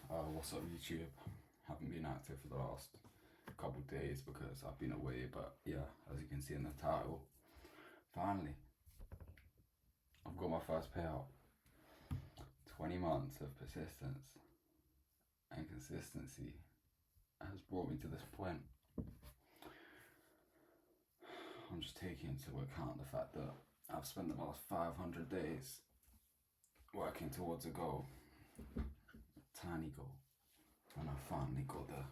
What's up, YouTube? Haven't been active for the last couple days because I've been away, but yeah, as you can see in the title, finally, I've got my first payout. 20 months of persistence and consistency has brought me to this point. I'm just taking into account the fact that I've spent the last 500 days working towards a goal, a tiny goal, and I finally got there.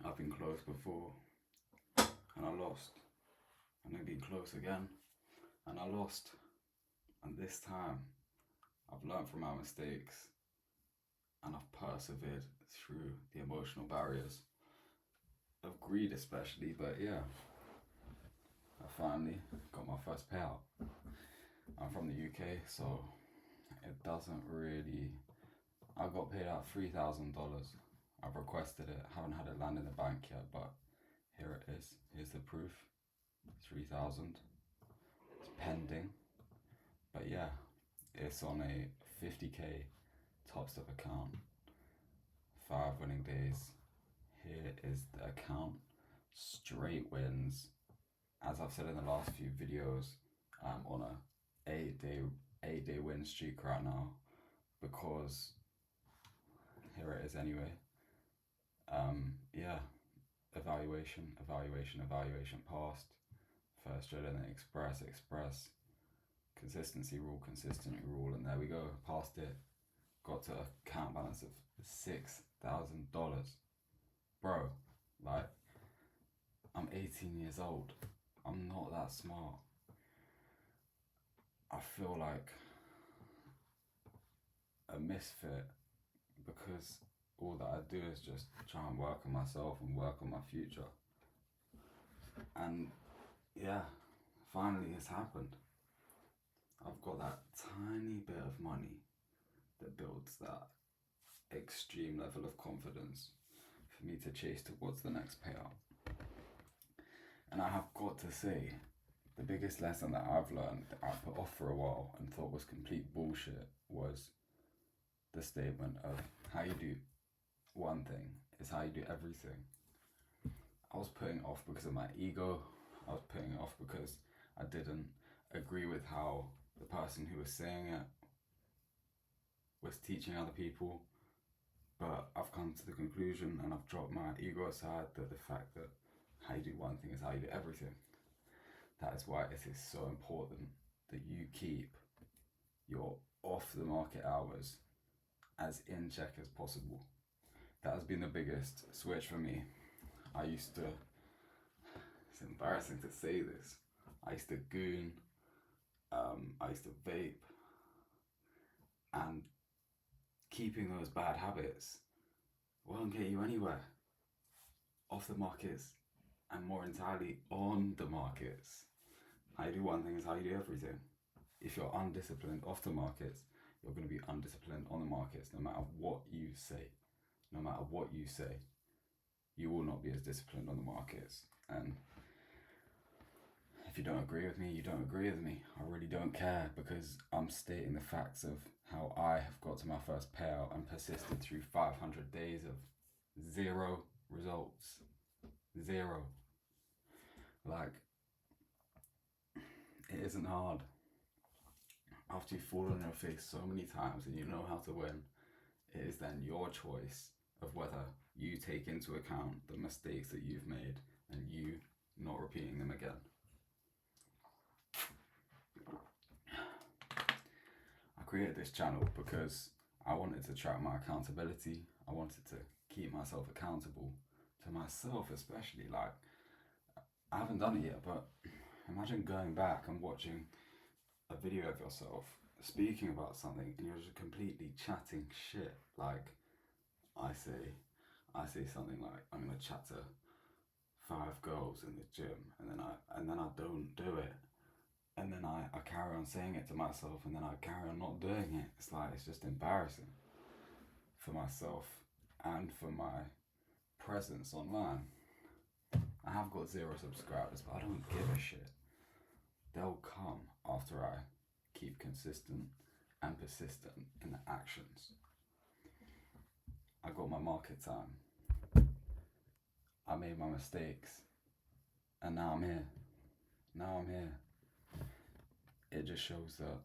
I've been close before, and I lost, and I've been close again, and I lost, and this time I've learned from my mistakes, and I've persevered through the emotional barriers of greed especially, but yeah, I finally got my first payout. I'm from the UK, so it doesn't really, I got paid out $3,000. I've requested it, haven't had it land in the bank yet, but here it is. Here's the proof. 3,000. It's pending. But yeah, it's on a 50k top step account. 5 winning days. Here is the account. Straight wins. As I've said in the last few videos, I'm on a 8-day win streak right now because here it is anyway. Yeah, evaluation passed. First dread and then express, consistency rule, and there we go, passed it. Got to a account balance of $6,000. Bro, like, I'm 18 years old. I'm not that smart. I feel like a misfit because all that I do is just try and work on myself and work on my future. And yeah, finally it's happened. I've got that tiny bit of money that builds that extreme level of confidence for me to chase towards the next payout. And I have got to say, the biggest lesson that I've learned that I put off for a while and thought was complete bullshit was the statement of how you do one thing is how you do everything. I was putting it off because of my ego. I was putting it off because I didn't agree with how the person who was saying it was teaching other people. But I've come to the conclusion, and I've dropped my ego aside, that the fact that how you do one thing is how you do everything. That is why it is so important that you keep your off the market hours as in check as possible. That has been the biggest switch for me. It's embarrassing to say this, I used to goon, I used to vape, and keeping those bad habits won't get you anywhere off the markets, and more entirely on the markets. How you do one thing is how you do everything. If you're undisciplined off the markets, you're going to be undisciplined on the markets. No matter what you say, you will not be as disciplined on the markets. And if you don't agree with me, you don't agree with me. I really don't care, because I'm stating the facts of how I have got to my first payout and persisted through 500 days of zero results. Zero. Like, it isn't hard. After you've fallen on your face so many times and you know how to win, it is then your choice of whether you take into account the mistakes that you've made and you not repeating them again. I created this channel because I wanted to track my accountability. I wanted to keep myself accountable to myself, especially. Like, I haven't done it yet, but imagine going back and watching a video of yourself speaking about something and you're just completely chatting shit. Like, I say something like, I'm gonna chat to 5 girls in the gym, and then I don't do it, and then I carry on saying it to myself, and then I carry on not doing it. It's like, it's just embarrassing for myself and for my presence online. I have got 0 subscribers, but I don't give a shit. They'll come after I keep consistent and persistent in the actions. my market time. I made my mistakes, and now I'm here. It just shows that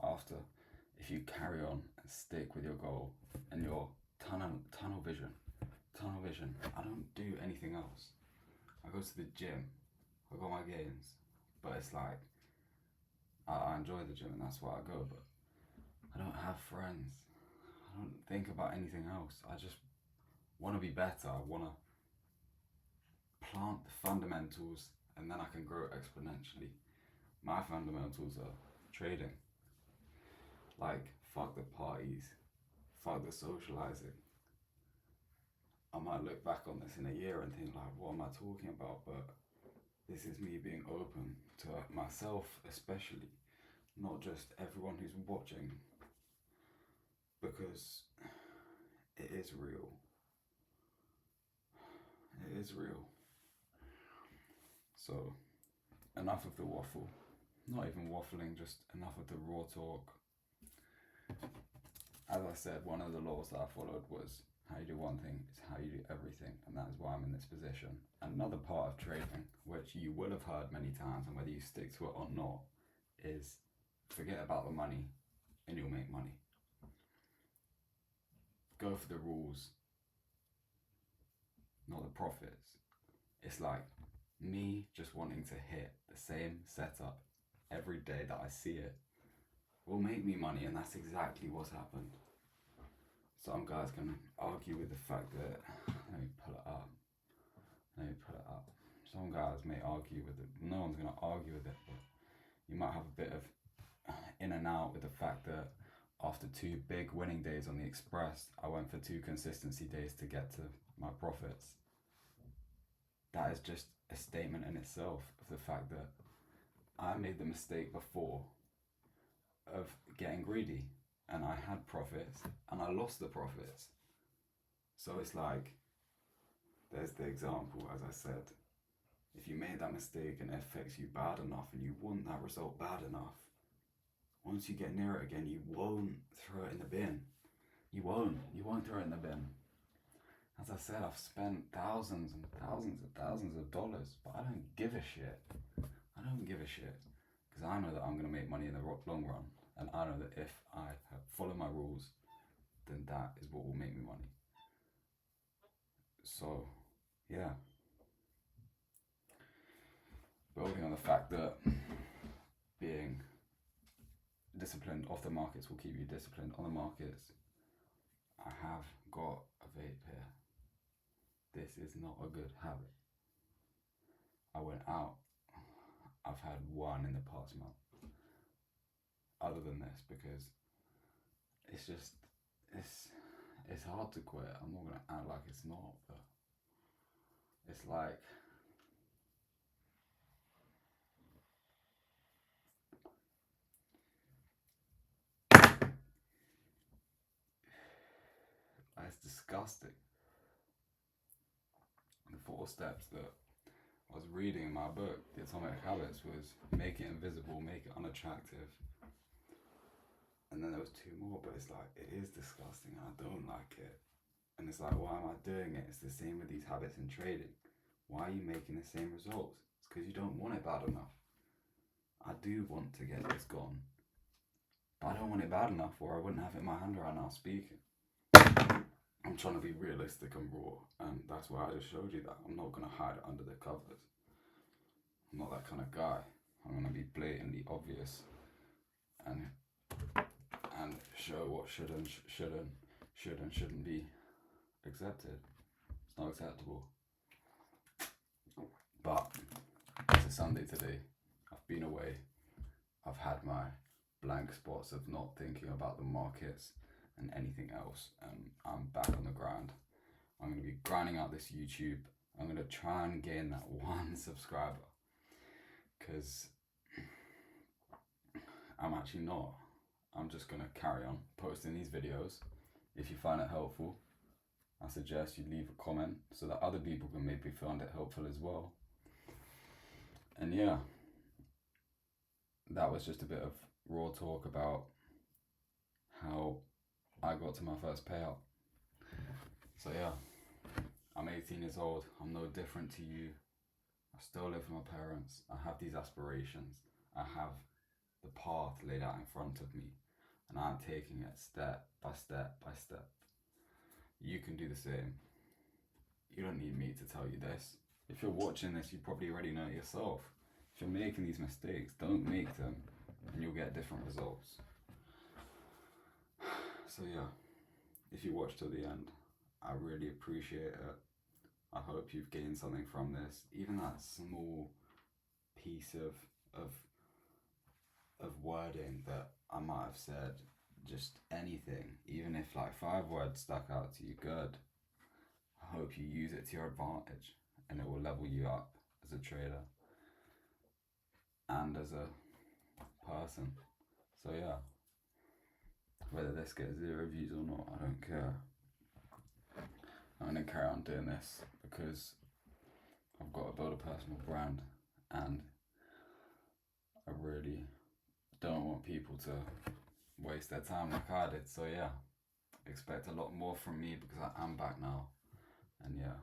after, if you carry on and stick with your goal and your tunnel vision, I don't do anything else. I go to the gym, I got my games, but it's like, I enjoy the gym and that's why I go, but I don't have friends. I don't think about anything else. I just want to be better. I want to plant the fundamentals and then I can grow exponentially. My fundamentals are trading. Like, fuck the parties, fuck the socializing. I might look back on this in a year and think like, what am I talking about? But this is me being open to myself especially, not just everyone who's watching, because it is real. It is real. So, enough of the waffle. Not even waffling, just enough of the raw talk. As I said, one of the laws that I followed was how you do one thing is how you do everything, and that is why I'm in this position. Another part of trading, which you will have heard many times, and whether you stick to it or not, is forget about the money and you'll make money. Go for the rules, not the profits. It's like me just wanting to hit the same setup every day that I see it will make me money, and that's exactly what's happened. Some guys can argue with the fact that, let me pull it up. Some guys may argue with it. No one's going to argue with it, but you might have a bit of in and out with the fact that after 2 big winning days on the Express, I went for 2 consistency days to get to my profits. That is just a statement in itself of the fact that I made the mistake before of getting greedy, and I had profits and I lost the profits. So it's like, there's the example, as I said. If you made that mistake and it affects you bad enough and you want that result bad enough, once you get near it again, you won't throw it in the bin. You won't throw it in the bin. As I said, I've spent thousands and thousands of dollars, but I don't give a shit. Because I know that I'm going to make money in the long run. And I know that if I follow my rules, then that is what will make me money. So, yeah. Building on the fact that being disciplined off the markets will keep you disciplined on the markets, I have got a vape here. This is not a good habit. I went out. I've had one in the past month. Other than this, because it's hard to quit. I'm not gonna act like it's not, but it's like it's disgusting. The 4 steps that I was reading in my book, The Atomic Habits, was make it invisible, make it unattractive. And then there was 2 more, but it's like, it is disgusting and I don't like it. And it's like, why am I doing it? It's the same with these habits in trading. Why are you making the same results? It's because you don't want it bad enough. I do want to get this gone, but I don't want it bad enough, or I wouldn't have it in my hand right now speaking. I'm trying to be realistic and raw, and that's why I just showed you that. I'm not going to hide it under the covers. I'm not that kind of guy. I'm going to be blatantly obvious and show what should and shouldn't be accepted. It's not acceptable. But it's a Sunday today. I've been away. I've had my blank spots of not thinking about the markets and anything else, and I'm back on the grind. I'm going to be grinding out this YouTube. I'm going to try and gain that 1 subscriber, because I'm actually not. I'm just going to carry on posting these videos. If you find it helpful, I suggest you leave a comment so that other people can maybe find it helpful as well. And yeah, that was just a bit of raw talk about how I got to my first payout. So yeah, I'm 18 years old. I'm no different to you. I still live with my parents. I have these aspirations. I have the path laid out in front of me, and I'm taking it step by step by step. You can do the same. You don't need me to tell you this. If you're watching this, you probably already know it yourself. If you're making these mistakes, don't make them, and you'll get different results. So yeah, if you watch till the end, I really appreciate it. I hope you've gained something from this, even that small piece of wording that I might have said, just anything, even if like 5 words stuck out to you, good. I hope you use it to your advantage, and it will level you up as a trader and as a person. So yeah, whether this gets 0 views or not, I don't care. I'm gonna carry on doing this because I've got to build a personal brand, and I really don't want people to waste their time like I did. So yeah, expect a lot more from me because I am back now, and yeah.